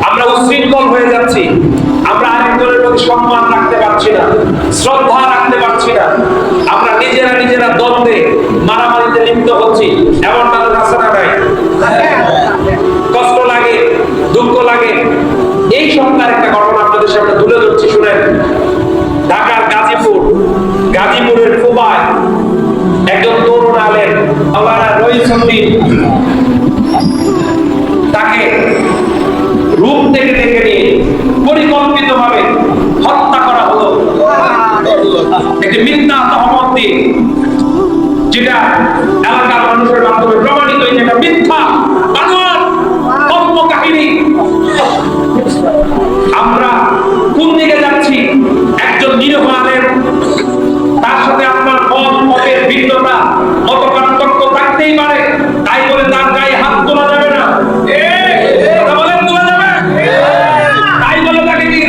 আমরা উচ্ছৃঙ্খল হয়ে যাচ্ছি, আমরা আরেকজনের প্রতি সম্মান রাখতে পারছি না, শ্রদ্ধা রাখতে পারছি না, আমরা নিজেরা দ্বন্দ্বে মারামারিতে লিপ্ত হচ্ছি। এমন মানুষ আছে না নাই? কষ্ট লাগে, দুঃখ লাগে। এই সপ্তাহের একটা ঘটনা আপনাদের সামনে তুলে ধরছি, শুনেন। ঢাকার গাজীপুরের কুবায় একজন তরুণ আলেম মাওলানা রইসউদ্দিন, তাকে রূপ থেকে ডেকে নিয়ে পরিকল্পিতভাবে হত্যা করা হলো একটি মিথ্যা তহমত দিয়ে, যেটা এলাকার মানুষের মাধ্যমে প্রমাণিত এটা মিথ্যা বানোয়াট কল্প কাহিনী। আমরা কোন দিকে যাচ্ছি? একজন নিরীহ আলেম, তার সাথে আপনার মতের ভিন্নতা, মত পার্থক্য থাকতেই পারে, তাই বলে তার গায়ে হাত তোলা যাবে না। কথা বলেন, তোলা যাবে? তাই বলে তাকে কি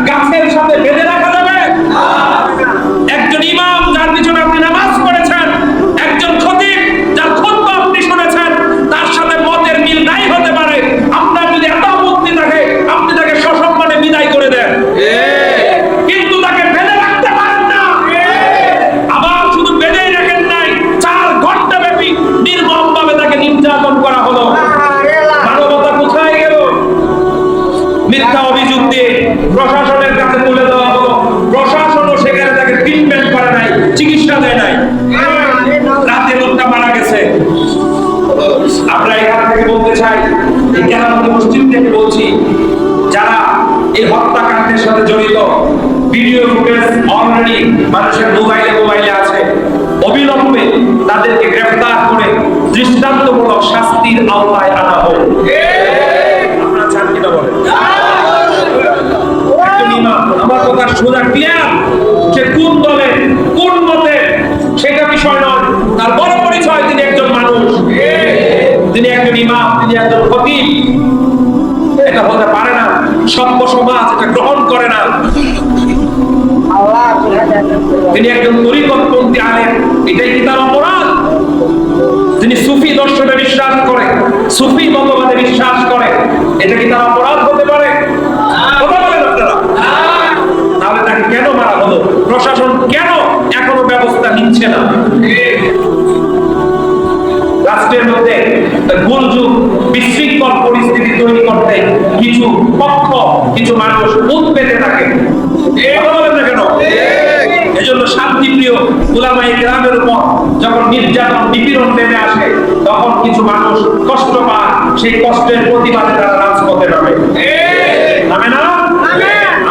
গাছের সাথে বেঁধে রাখা যাবে? একজন ইমাম যার পিছনে আপনি নামাজ পড়েছেন, একজন খতিব যার খুতবা আপনি শুনেছেন, তার সাথে মতের মিল নাই হতে পারে। আপনার যদি এত আপত্তি থাকে, আপনি তাকে সসম্মানে বিদায় করে দেন, কিন্তু তাকে বেঁধে রাখতে পারেন না। আবার শুধু বেঁধেই রাখেন নাই, 4 ঘন্টা ব্যাপী নির্মমভাবে তাকে নির্যাতন করা হলো। মানবতা কোথায় গেল? মিথ্যা অভিযোগ দিয়ে প্রশাসনের কাছে তুলে দেওয়া হলো। প্রশাসনও সেখানে তাকে ট্রিটমেন্ট করে নাই, চিকিৎসা দেয় নাই, রাতে লোকটা মারা গেছে। আমরা এখান থেকে বলতে চাই, এই কেরামতি মসজিদ থেকে বলছি, যারা এই হত্যাকাণ্ডের সাথে জড়িত, ভিডিও ফুটেজ অলরেডি মানুষের মোবাইলে আছে, অবিলম্বে তাদেরকে গ্রেফতার করে দৃষ্টান্তমূলক শাস্তির আওতায় আনা হোক। আপনারা চান কিনা বলেন? একজন ইমাম, আমার কথা সোজা ক্লিয়ার, সে কোন দলে কোন মতে সেটা বিষয় নয়, তার বড় পরিচয় তিনি একজন মানুষ, তিনি একজন ইমাম, তিনি একজন খতিব। এটা হতে পারে না, সভ্য সমাজ এটা গ্রহণ করে না। তিনি একজন তরিকতপন্থী আলেম, এটাই কি তার অপরাধ? তিনি সুফি দর্শনে বিশ্বাস করে, সুফি মতবাদে বিশ্বাস করে, এটা কি তার অপরাধ হতে পারে? কথা বলেন আপনারা। তাহলে তাকে কেন মারা হলো? প্রশাসন কেন এখনো ব্যবস্থা নিচ্ছে না? রাষ্ট্রের মধ্যে গোলযোগ, বিশৃঙ্খল পরিস্থিতি তৈরি করতে কিছু পক্ষ, কিছু মানুষ উদ্বেগে থাকে। কথা বলেন না কেন? এজন্য শান্তিপ্রিয় উলামায়ে কেরামের উপর যখন নির্যাতন, নিপীড়ন নেমে আসে, তখন কিছু মানুষ কষ্ট পায়, সেই কষ্টের প্রতিবাদে তারা রাজপথে নামে। নামে না?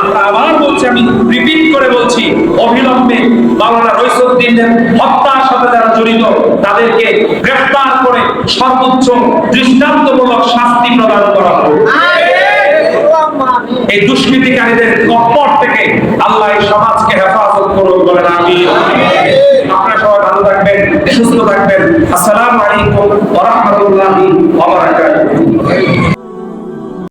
আমরা আবার বলছি, আমি রিপিট করে বলছি, অবিলম্বে মাওলানা রইসউদ্দিনের হত্যার সাথে যারা জড়িত, তাদেরকে গ্রেফতার করে সর্বোচ্চ দৃষ্টান্তমূলক শাস্তি প্রদান করা হবে। এই দুষ্কৃতিকারীদের কপট থেকে আল্লাহ এই সমাজকে হেফাজত করুন, বলেন আমিন।